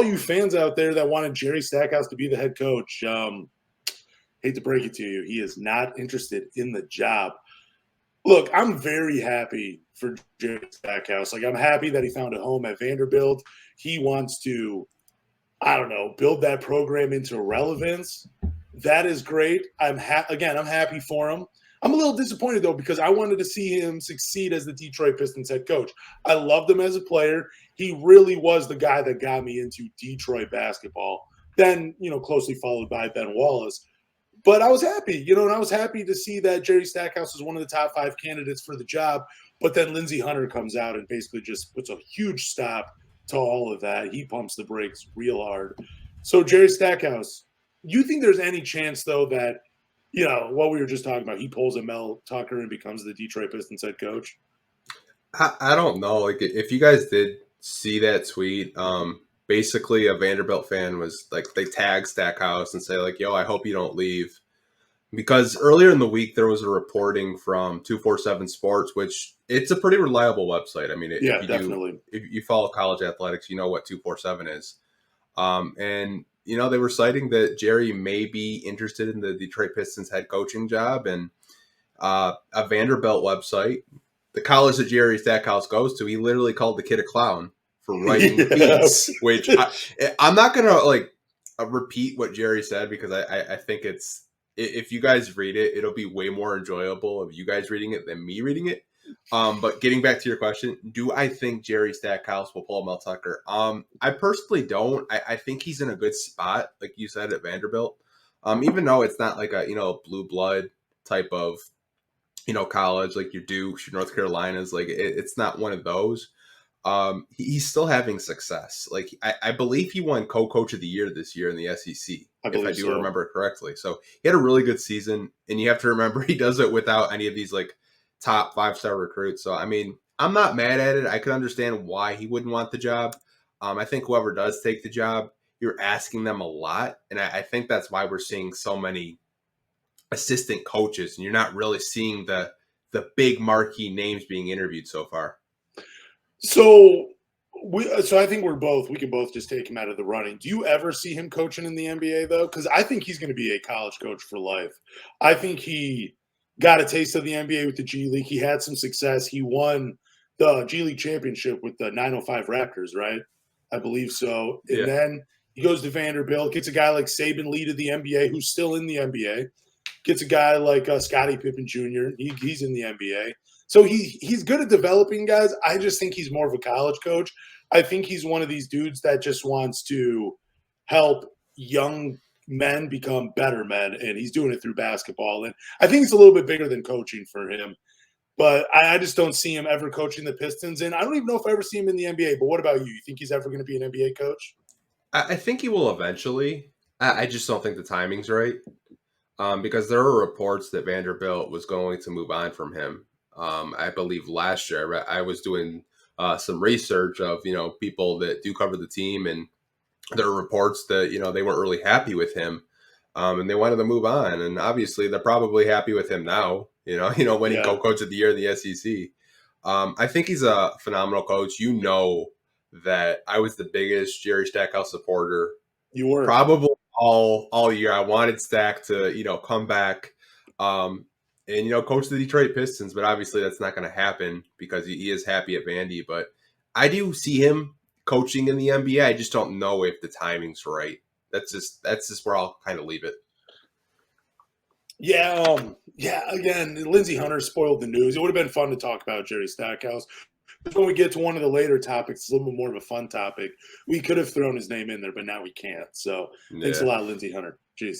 you fans out there that wanted Jerry Stackhouse to be the head coach, hate to break it to you, he is not interested in the job. Look, I'm very happy for Jerry Stackhouse. Like, I'm happy that he found a home at Vanderbilt. He wants to, I don't know, build that program into relevance. That is great. I'm happy for him. I'm a little disappointed, though, because I wanted to see him succeed as the Detroit Pistons head coach. I loved him as a player. He really was the guy that got me into Detroit basketball. Then, closely followed by Ben Wallace. But I was happy, and I was happy to see that Jerry Stackhouse is one of the top 5 candidates for the job. But then Lindsey Hunter comes out and basically just puts a huge stop to all of that. He pumps the brakes real hard. So Jerry Stackhouse, you think there's any chance, though, that, what we were just talking about, he pulls a Mel Tucker and becomes the Detroit Pistons head coach? I don't know. Like, if you guys did see that tweet, basically a Vanderbilt fan was like, they tag Stackhouse and say like, yo, I hope you don't leave. Because earlier in the week, there was a reporting from 247 Sports, which it's a pretty reliable website. I mean, definitely. If you follow college athletics, you know what 247 is. And, they were citing that Jerry may be interested in the Detroit Pistons head coaching job. And a Vanderbilt website, the college that Jerry Stackhouse goes to, he literally called the kid a clown for writing beats, which I'm not going to repeat what Jerry said, because I think if you guys read it, it'll be way more enjoyable of you guys reading it than me reading it. But getting back to your question, do I think Jerry Stackhouse will pull Mel Tucker? I personally don't. I think he's in a good spot, like you said, at Vanderbilt. Even though it's not like a blue blood type of college like your Dukes, your North Carolinas, like it's not one of those. He's still having success. Like I believe he won co-coach of the year this year in the SEC, if I do remember correctly. So he had a really good season, and you have to remember he does it without any of these like top 5-star recruits. So I mean, I'm not mad at it. I can understand why he wouldn't want the job. I think whoever does take the job, you're asking them a lot, and I think that's why we're seeing so many assistant coaches, and you're not really seeing the big marquee names being interviewed so far. So I think we can both just take him out of the running. Do you ever see him coaching in the NBA, though? Because I think he's going to be a college coach for life. I think he got a taste of the NBA with the G League. He had some success. He won the G League championship with the 905 Raptors, right? I believe so. And then he goes to Vanderbilt, gets a guy like Saban Lee to the NBA, who's still in the NBA. Gets a guy like Scottie Pippen Jr. He's in the NBA. So he's good at developing guys. I just think he's more of a college coach. I think he's one of these dudes that just wants to help young men become better men, and he's doing it through basketball. And I think it's a little bit bigger than coaching for him. But I just don't see him ever coaching the Pistons. And I don't even know if I ever see him in the NBA. But what about you? You think he's ever going to be an NBA coach? I think he will eventually. I just don't think the timing's right. Because there were reports that Vanderbilt was going to move on from him. I believe last year I was doing some research of, people that do cover the team, and there are reports that, they weren't really happy with him, and they wanted to move on. And obviously they're probably happy with him now, winning co-coach of the year in the SEC. I think he's a phenomenal coach. That I was the biggest Jerry Stackhouse supporter. You were probably all year. I wanted Stack to, come back, and, coach the Detroit Pistons, but obviously that's not going to happen because he is happy at Vandy. But I do see him coaching in the NBA. I just don't know if the timing's right. That's just where I'll kind of leave it. Yeah. Again, Lindsey Hunter spoiled the news. It would have been fun to talk about Jerry Stackhouse. But when we get to one of the later topics, it's a little bit more of a fun topic. We could have thrown his name in there, but now we can't. So thanks a lot, Lindsey Hunter. Jeez.